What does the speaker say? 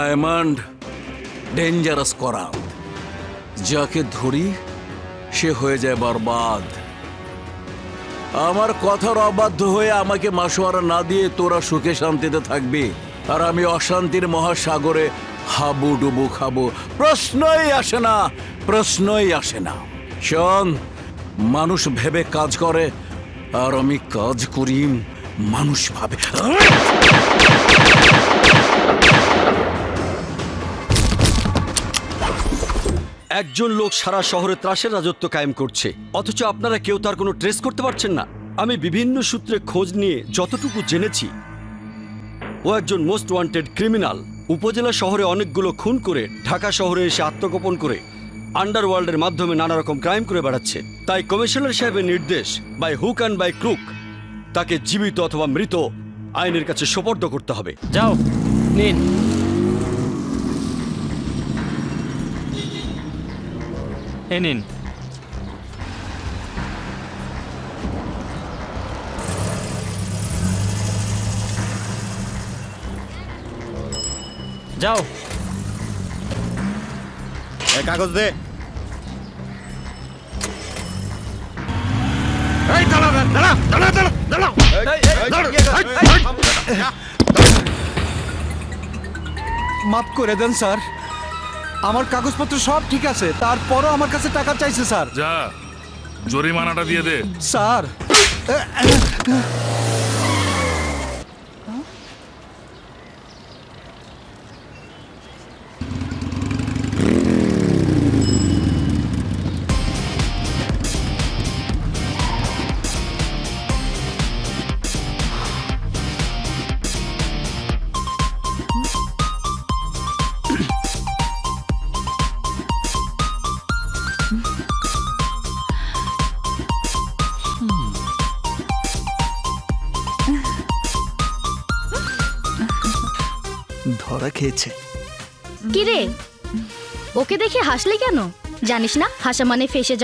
Diamond dangerous করা, যাকে ধরি সে হয়ে যায় বরবাদ। আমার কথার অবাধ্য হয়ে আমাকে মাসোয়ারা না দিয়ে তোরা সুখে শান্তিতে থাকবি, আর আমি অশান্তির মহাসাগরে হাবুডুবু খাবো। প্রশ্নই আসে না, প্রশ্নই আসে না। শোন, মানুষ ভেবে কাজ করে, আর আমি কাজ করি মানুষ ভাবে। একজন লোক সারা শহরে ত্রাসের রাজত্ব কায়েম করছে, অথচ আপনারা কেউ তার কোনো ট্রেস করতে পারছেন না। আমি বিভিন্ন সূত্রে খোঁজ নিয়ে যতটুকু জেনেছি, ও একজন মোস্ট ওয়ান্টেড ক্রিমিনাল। উপজেলা শহরে অনেকগুলো খুন করে ঢাকা শহরে এসে আত্মগোপন করে আন্ডারওয়ার্ল্ডের মাধ্যমে নানা রকম ক্রাইম করে বেড়াচ্ছে। তাই কমিশনার সাহেবের নির্দেশ, by hook and by crook, তাকে জীবিত অথবা মৃত আইনের কাছে সোপর্দ করতে হবে। যাও, নিন। এ নিন। যাও। কাগজ দে। মাফ করে দেন স্যার, আমার কাগজপত্র সব ঠিক আছে, তারপরও আমার কাছে টাকা চাইছে স্যার। যা, জরিমানাটা দিয়ে দে। স্যার ধরা খেয়েছে। কিরে, ওকে দেখে হাসলি কেন? জানিস না হাসা মানে ফেসে